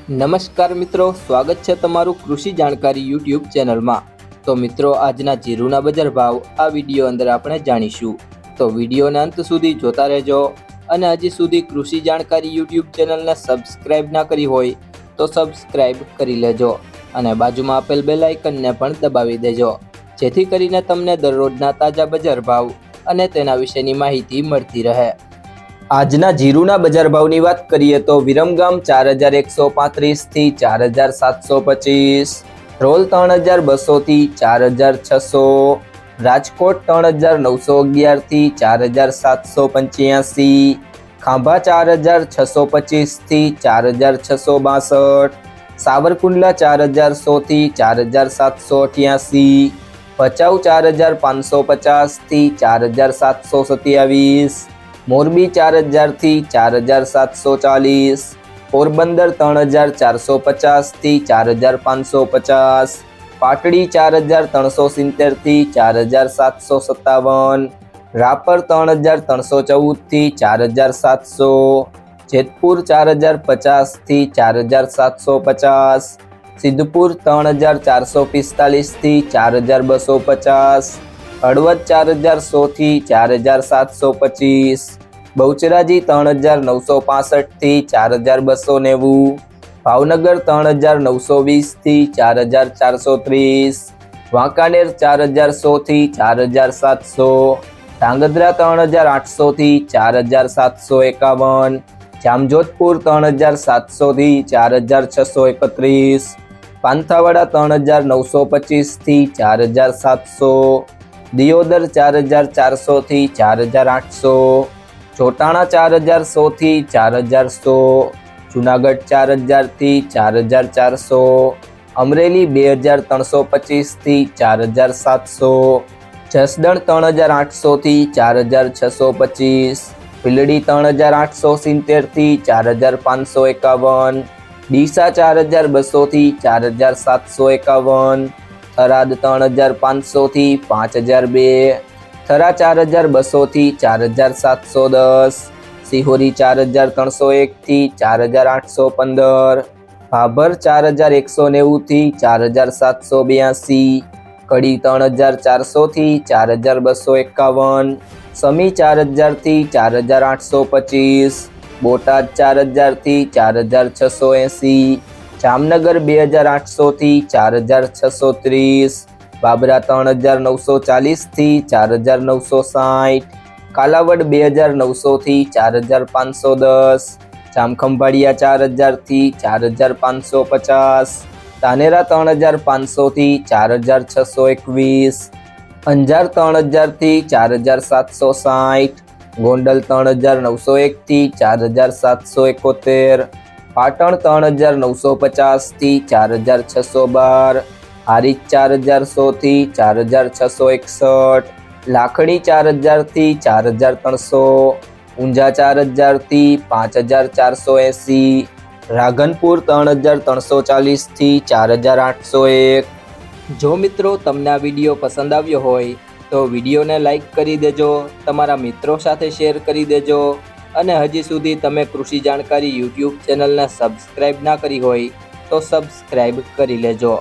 નમસ્કાર મિત્રો, સ્વાગત છે તમારું કૃષિ જાણકારી યુટ્યુબ ચેનલમાં। તો મિત્રો, આજના જીરુના બજાર ભાવ આ વિડીયો અંદર આપણે જાણીશું, તો વિડીયોને અંત સુધી જોતા રહેજો। અને હજી સુધી કૃષિ જાણકારી યુટ્યુબ ચેનલને સબસ્ક્રાઇબ ના કરી હોય તો સબસ્ક્રાઇબ કરી લેજો અને બાજુમાં આપેલ બેલ આઇકનને પણ દબાવી દેજો, જેથી કરીને તમને દરરોજના તાજા બજાર ભાવ અને તેના વિશેની માહિતી મળતી રહે। આજના જીરુના બજાર ભાવની વાત કરીએ તો વિરમગામ 4135 થી 4725, રોલ 3200 થી 4600, રાજકોટ 3911 થી 4785, ખાંભા 4625 થી 4662, સાવરકુંડલા 4100 થી 4788, ભચાઉ 4550 થી 4727, મોરબી 4000 થી 4740, પોરબંદર 3450 થી 4550, પાટડી 4370 થી 4757, રાપર 3314 થી 4700, જેતપુર 4050 થી 4750, સિદ્ધપુર 3445 થી 4250, હળવદ 4100 થી 4725, બહુચરાજી 3965 થી 4290, ભાવનગર 3920 થી 4430, વાંકાનેર 4100 થી 4700, ધાંગધ્રા 3800 થી 4751, જામજોધપુર 3700 થી 4631, પાંથાવાડા 3925 થી 4700, દિયોદર 4400 થી 4800, ચોટાણા 4100 થી 4100, જુનાગઢ 4000 થી 4400, અમરેલી 2325 થી 4700, જસદણ 3800 થી 4625, ભીલડી 3870 થી 4551, ડીસા 4200 થી 4751, થરાદ 3500 થી 5002, થરા 4200 થી 4710, સિહોરી 4301 થી 4815, ભાભર 4190 થી 4782, કડી 3400 થી 4251, સમી 4000 થી 4825, બોટાદ 4000 થી 4680, જામનગર 2800 થી 4630, બાબરા 3940 થી 4960, કાલાવડ 2900 થી 4510, જામખંભાળિયા 4000 થી 4550, ધાનેરા 3500 થી 4621, અંજાર 3000 થી 4760, ગોંડલ 3901 થી 4771, પાટણ 3950 થી 4612, હારીજ 4100 થી 4661, લાખણી 4000 થી 4300, ઊંઝા 4000 થી 5480, રાધનપુર 3340 થી 4801। જો મિત્રો તમને આ વિડીયો પસંદ આવ્યો હોય તો વિડીયોને લાઈક કરી દેજો, તમારા મિત્રો સાથે શેર કરી દેજો અને હજી સુધી તમે કૃષિ જાણકારી યુટ્યુબ ચેનલને સબસ્ક્રાઇબ ના કરી હોય તો સબસ્ક્રાઇબ કરી લેજો।